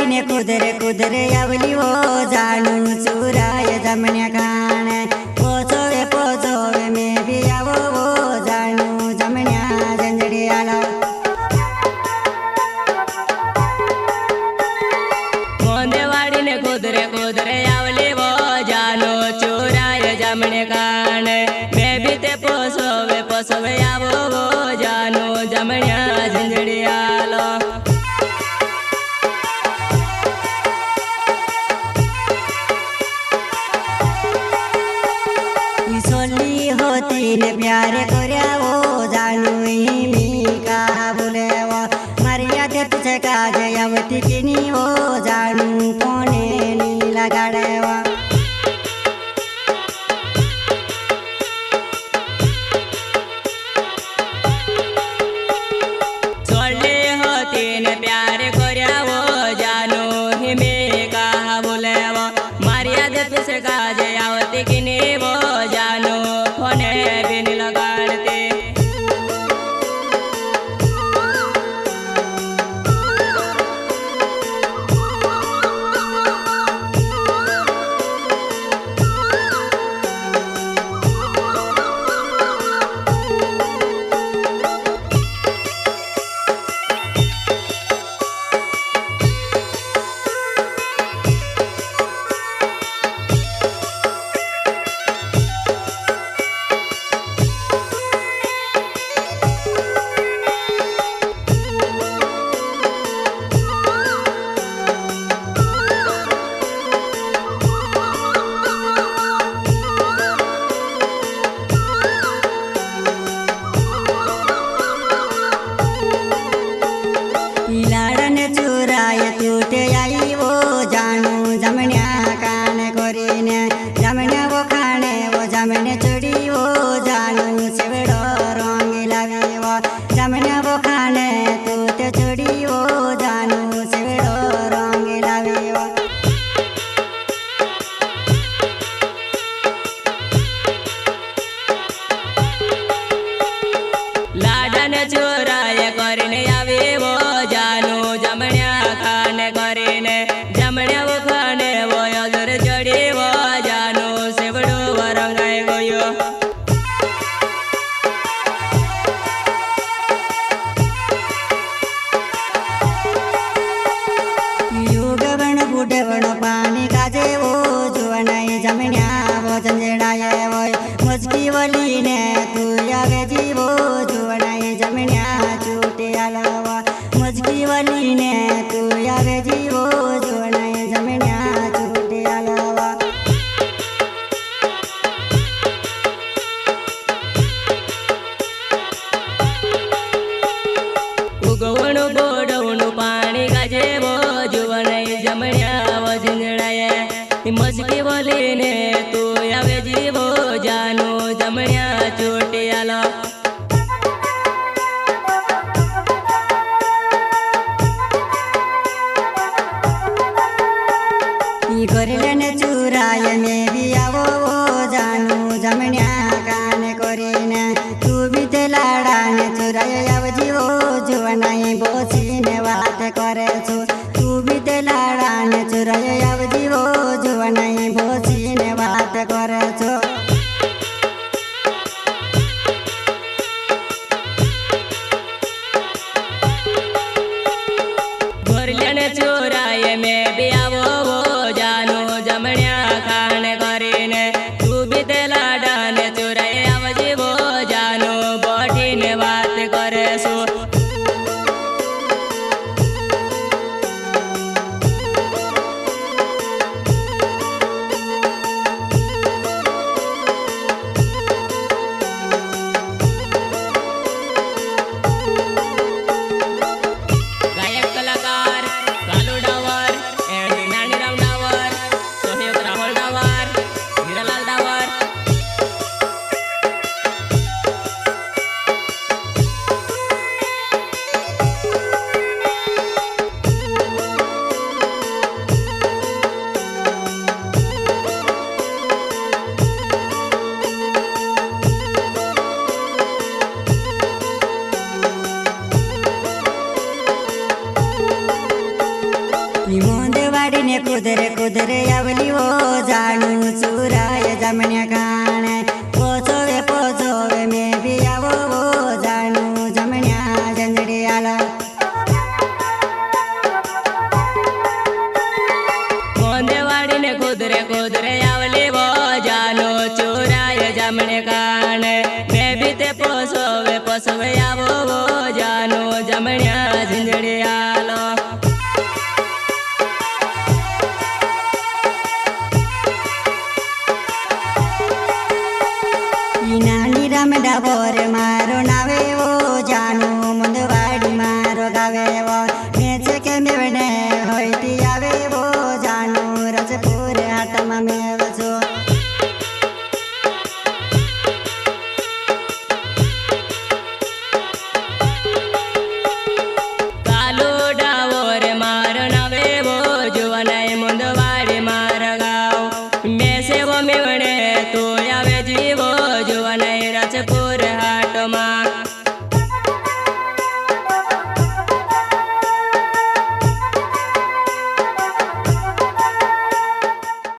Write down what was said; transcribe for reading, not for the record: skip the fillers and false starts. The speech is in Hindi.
ने कुदरे कुदरे आवली वो जानू चुराय जमण्या खाणे पोचोवे में भी आवो वो जानू जमण्या झंझड़ियाला मोंदेवाड़ी ने कुदरे कुदरे आवली वो जानू चुराय जमण्या खाणे मैं भी ते पोचोवे आवो वो जानू जमण्या झंझड़ियाला सोली होती ने प्यार कोऱ्या वो जानू मी का बोले वो मरिया दे तुझे काज यावती किनी वो जानू कोने नीला गाड़े वो सोली होती ने प्यार कोऱ्या वो जानू मी का बोले वो मरिया दे तुझे काज यावती किनी वो जानू कोने बिन लगाड़ते लाड़न चुराय टूटे आई वो जानू जमण्या कान कोरीने जमण्या वो खाने वो जमने चुड़ी वो जानू सेवड़ो रोंगी लावी वो जमण्या वो खाने टूटे चुड़ी वो जानू सेवड़ो रोंगी लावी वो लाडन चोराय करने आवे वो जानू जमण्या खाने करने जमण्या वो खाने वो अदर जड़ी वो जानू सेवड़ो वरंगाय गयो युग बण बूढ़े बण पानी काजे वो जुवनाई जमण्या वो झंझड़ाय वो मुझकी वली ने तू आवे जी वो जुवनाई जमण्या चूटे आलावा मुझकी वली ने तू आवे जी वो जुवनाई जमण्या चूटे आलावा उगवणु बोडवणु पाणी गाजे वो जुवनाई जमण्या वो झंझड़ाय मस्की बोली ने तू आवे जी वो जानू जमण्या चोटे आला करलन चुराय में भी आवो वो जानू जमण्या कान कोरीने तू भी ते लाडाने चुराय आवजी वो जुवनाई बोसीने बात करे छु तू भी ते लाडाने चुराय आवजी वो जुवनाई बोसीने बात करे छु भरलन चोराय में भी आवो वो जानू जमण्या खाने करने तू भी ते लाडाने चोराय आवजी वो जानू बोटीने बात करे सो गायक कलाकार कालू डावर एंड नानीराम डावर सहयोग राहुल डावर हीरालाल डावर वाडीने कुदरे कुदरे आवली वो जानू चुराय जमण्या काणे पोचोवे मे बी आवो वो जानू जमण्या जंजडी आला गोंदेवाडीने कुदरे कुदरे आवली वो जानू चुराय जमण्या काणे मे बी ते पोसोवे आवो वो जानू जमण्या